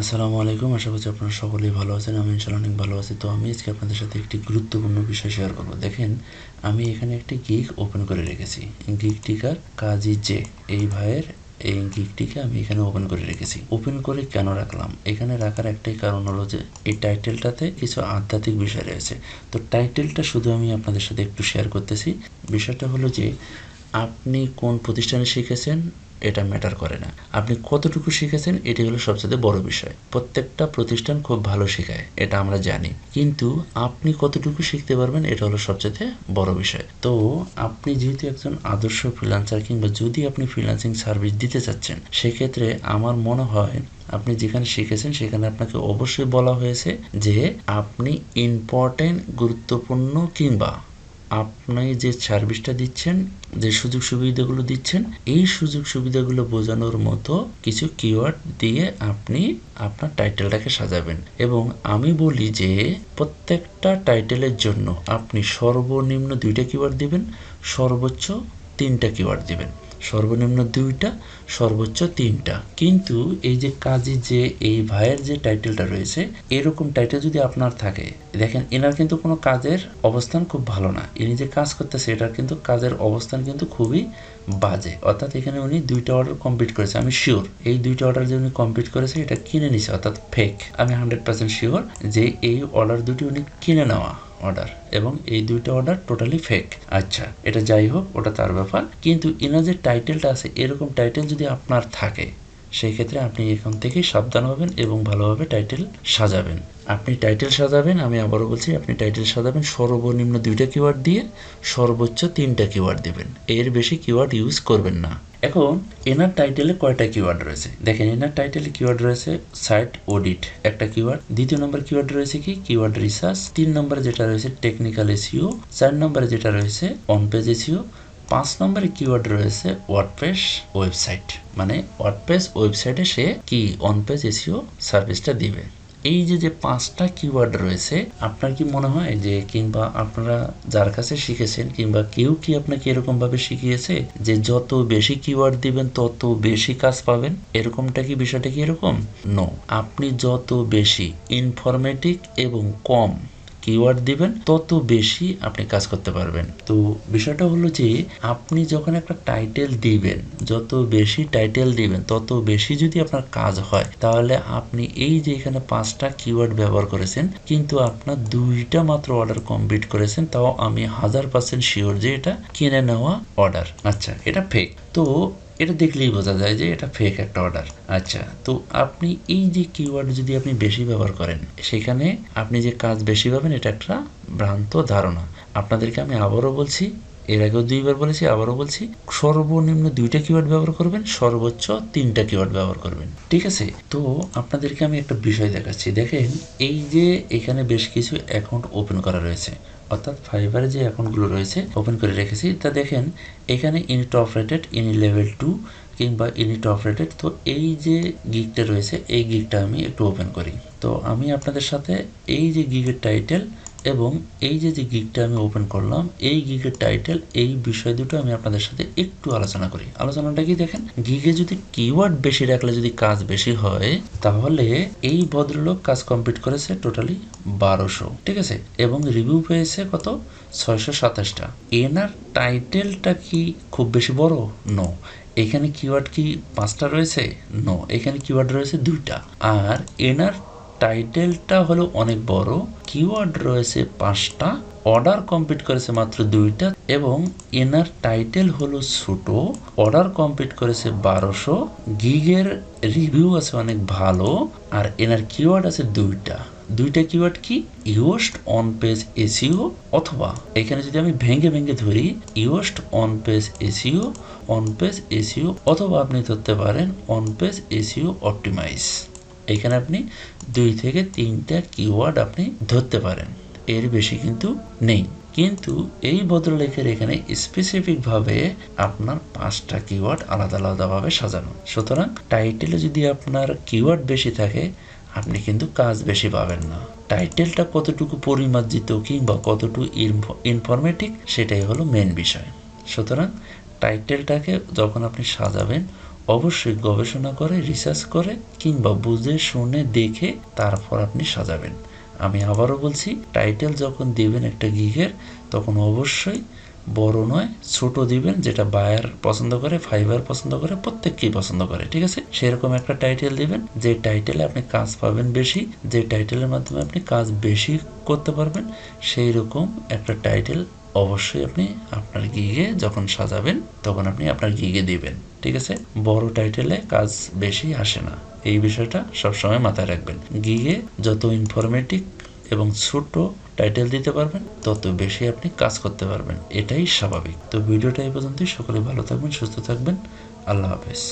আসসালামু আলাইকুম। আশা করছি আপনারা সকলেই ভালো আছেন। আমি ইনশাআল্লাহ অনেক ভালো আছি। তো আমি আজকে আপনাদের সাথে একটি গুরুত্বপূর্ণ বিষয় শেয়ার করব। দেখেন, আমি এখানে একটি গিগ ওপেন করে রেখেছি। গিগটিকার কাজী জে, এই ভাইয়ের এই গিগটিকে আমি এখানে ওপেন করে রেখেছি। ওপেন করে কেন রাখলাম? এখানে রাখার একটাই কারণ হলো যে এই টাইটেলটাতে কিছু আধ্যাত্মিক বিষয় রয়েছে। তো টাইটেলটা শুধু আমি আপনাদের সাথে একটু শেয়ার করতেছি। বিষয়টা হলো যে আপনি কোন প্রতিষ্ঠানে শিখেছেন এটা ম্যাটার করে না, আপনি কতটুকু শিখেছেন এটি হলো সবচেয়ে বড় বিষয়। প্রত্যেকটা প্রতিষ্ঠান খুব ভালো শেখায়, এটা আমরা জানি, কিন্তু আপনি কতটুকু শিখতে পারবেন এটা হলো সবচেয়ে বড় বিষয়। তো আপনি যেহেতু একজন আদর্শ ফ্রিল্যান্সার, কিংবা যদি আপনি ফ্রিল্যান্সিং সার্ভিস দিতে চাচ্ছেন, সেক্ষেত্রে আমার মনে হয় আপনি যেখানে শিখেছেন সেখানে আপনাকে অবশ্যই বলা হয়েছে যে আপনি ইম্পর্টেন্ট, গুরুত্বপূর্ণ, কিংবা আপনি যে সার্ভিসটা দিচ্ছেন, যে সুযোগ সুবিধাগুলো দিচ্ছেন, এই সুযোগ সুবিধাগুলো বোঝানোর মতো কিছু কিওয়ার্ড দিয়ে আপনি আপনার টাইটেলটাকে সাজাবেন। এবং আমি বলি যে প্রত্যেকটা টাইটেলের জন্য আপনি সর্বনিম্ন 2টা কিওয়ার্ড দিবেন, সর্বোচ্চ 3টা কিওয়ার্ড দিবেন। সর্বনিম্ন 2টা, সর্বোচ্চ 3টা। কিন্তু এই যে কাজী যে এই ভাইয়ের যে টাইটেলটা রয়েছে, এরকম টাইটেল যদি আপনার থাকে, দেখেন এনার কিন্তু কোনো কাজের অবস্থান খুব ভালো না। ইনি যে কাজ করতেছে এটার কিন্তু কাজের অবস্থান কিন্তু খুবই বাজে। অর্থাৎ এখানে উনি 2টা অর্ডার কমপ্লিট করেছে, আমি শিওর এই 2টা অর্ডার যে উনি কমপ্লিট করেছে এটা কিনে নিছে, অর্থাৎ ফেক। আমি 100% শিওর যে এই অর্ডার দুটি উনি কিনে নেওয়া অর্ডার, এবং এই 2টা অর্ডার টোটালি ফেক। আচ্ছা, এটা যাই হোক, ওটা তার ব্যাপার। কিন্তু ইনার যে টাইটেলটা আছে, এরকম টাইটেল যদি আপনার থাকে, সেই ক্ষেত্রে আপনি এখন থেকেই সাবধান হবেন এবং ভালোভাবে টাইটেল সাজাবেন। আপনি টাইটেল সাজাবেন, আমি আবারও বলছি, আপনি টাইটেল সাজাবেন সর্বনিম্ন 2টা কিওয়ার্ড দিয়ে, সর্বোচ্চ 3টা কিওয়ার্ড দিবেন। এর বেশি কিওয়ার্ড ইউজ করবেন না। এখন এনার টাইটেলে কয়টা কিওয়ার্ড রয়েছে দেখেন। এনার টাইটেলে কিওয়ার্ড রয়েছে সাইট অডিট একটা কিওয়ার্ড, দ্বিতীয় নম্বর কিওয়ার্ড রয়েছে কি কিওয়ার্ড রিসার্চ, 3 নম্বরে যেটা রয়েছে টেকনিক্যাল এসইও, 4 নম্বরে যেটা রয়েছে অন পেজ এসইও, 5 নম্বরে কিওয়ার্ড রয়েছে ওয়ার্ডপ্রেস ওয়েবসাইট, মানে ওয়ার্ডপ্রেস ওয়েবসাইটে সে কি অন পেজ এসইও সার্ভিসটা দিবে। এই যে যে 5টা কিওয়ার্ড রয়েছে, আপনার কি মনে হয় যে, কিংবা আপনারা যার কাছে শিখেছেন, কিংবা কেউ কি আপনাকে এরকম ভাবে শিখিয়েছে যে যত বেশি কিওয়ার্ড দিবেন তত বেশি কাজ পাবেন? এরকমটা কি, বিষয়টা কি এরকম? নো। আপনি যত বেশি ইনফরমেটিভ এবং কম কিওয়ার্ড দিবেন তত বেশি আপনি কাজ করতে পারবেন। তো বিষয়টা হলো যে আপনি যখন একটা টাইটেল দিবেন, যত বেশি টাইটেল দিবেন তত বেশি যদি আপনার কাজ হয়, তাহলে আপনি এই যে এখানে 5টা কিওয়ার্ড ব্যবহার করেছেন, কিন্তু আপনার 2টা মাত্র অর্ডার কমপ্লিট করেছেন, তাও আমি 1000% শিওর যে এটা কিনে নেওয়া অর্ডার। আচ্ছা, এটা ফেক। তো এটা দেখলেই বোঝা যায় যে এটা ফেক একটা অর্ডার। আচ্ছা, তো আপনি এই যে কিওয়ার্ড যদি আপনি বেশি ব্যবহার করেন, সেখানে আপনি যে কাজ বেশি পাবেন, এটা একটা ভ্রান্ত ধারণা। আপনাদেরকে আমি আবারও বলছি, এর আগেও 2বার বলেছি, আবারও বলছি, সর্বনিম্ন 2টা কিওয়ার্ড ব্যবহার করবেন, সর্বোচ্চ 3টা কিওয়ার্ড ব্যবহার করবেন। ঠিক আছে? তো আপনাদেরকে আমি একটা বিষয় দেখাচ্ছি। দেখেন, এই যে এখানে বেশ কিছু অ্যাকাউন্ট ওপেন করা রয়েছে, অর্থাৎ ফাইবারে যে অ্যাকাউন্টগুলো রয়েছে ওপেন করে রেখেছি, তা দেখেন এখানে ইনি টপ রেটেড, ইনি লেভেল 2, কিংবা ইনি টপ রেটেড। তো এই যে গিগটা রয়েছে, এই গিগটা আমি একটু ওপেন করি। তো আমি আপনাদের সাথে এই যে গিগের টাইটেল এবং এই যে গিগটা আমি ওপেন করলাম, এই গিগের টাইটেল, এই বিষয় দুটো আমি আপনাদের সাথে একটু আলোচনা করি। আলোচনাটা কি দেখেন, গিগে যদি কিওয়ার্ড বেশি রাখলে যদি কাজ বেশি হয়, তাহলে এই ভদ্রলোক কাজ কমপ্লিট করেছে টোটালি 1200, ঠিক আছে, এবং রিভিউ পেয়েছে কত, 627টা। এনার টাইটেলটা কি খুব বেশি বড়? নো। এখানে কিওয়ার্ড কি 5টা রয়েছে? নো। এখানে কিওয়ার্ড রয়েছে 2টা। আর এনার টাইটেলটা হলো অনেক বড়, কিওয়ার্ড রয়েছে 5টা, অর্ডার কমপ্লিট করেছে মাত্র 2টা, এবং এনার টাইটেল হলো ছোট, অর্ডার কমপ্লিট করেছে 1200, গিগের রিভিউ আছে অনেক ভালো, আর এনার কিওয়ার্ড আছে 2টা কিওয়ার্ড কি, ইউজড অন পেজ এসইও, অথবা এখানে যদি আমি ভেঙে ভেঙে ধরি, used on page SEO, on page SEO, অথবা আপনি ধরতে পারেন অন পেজ এসইও অপটিমাইজ। এখানে আপনি 2 থেকে 3টা কিওয়ার্ড আপনি ধরতে পারেন, এর বেশি কিন্তু নেই। কিন্তু এই ভদ্রলেখের এখানে স্পেসিফিকভাবে আপনার 5টা কিওয়ার্ড আলাদা আলাদাভাবে সাজানো। সুতরাং টাইটেলে যদি আপনার কিওয়ার্ড বেশি থাকে, আপনি কিন্তু কাজ বেশি পাবেন না। টাইটেলটা কতটুকু পরিমার্জিত কিংবা কতটুকু ইনফরমেটিভ, সেটাই হলো মেন বিষয়। সুতরাং টাইটেলটাকে যখন আপনি সাজাবেন, অবশ্যই গবেষণা করে, রিসার্চ করে কিংবা বুঝে শুনে দেখে তারপর আপনি সাজাবেন। আমি আবারও বলছি, টাইটেল যখন দিবেন একটা গিগের তখন অবশ্যই বড় নয়, ছোট দিবেন, যেটা বায়ার পছন্দ করে, ফাইবার পছন্দ করে, প্রত্যেককেই পছন্দ করে, ঠিক আছে? সেরকম একটা টাইটেল দিবেন যে টাইটেলে আপনি কাজ পাবেন বেশি, যে টাইটেলের মাধ্যমে আপনি কাজ বেশি করতে পারবেন, সেই রকম একটা টাইটেল অবশ্যই আপনি আপনার গিগে যখন সাজাবেন তখন আপনি আপনার গিগে দিবেন, ঠিক আছে? বড় টাইটেলে কাজ বেশি আসে না, এই বিষয়টা সবসময় মাথায় রাখবেন। গিগে যত ইনফরমেটিভ এবং ছোট টাইটেল দিতে পারবেন তত বেশি আপনি কাজ করতে পারবেন, এটাই স্বাভাবিক। তো ভিডিওটা এই পর্যন্তই। সকলে ভালো থাকবেন, সুস্থ থাকবেন। আল্লাহ হাফেজ।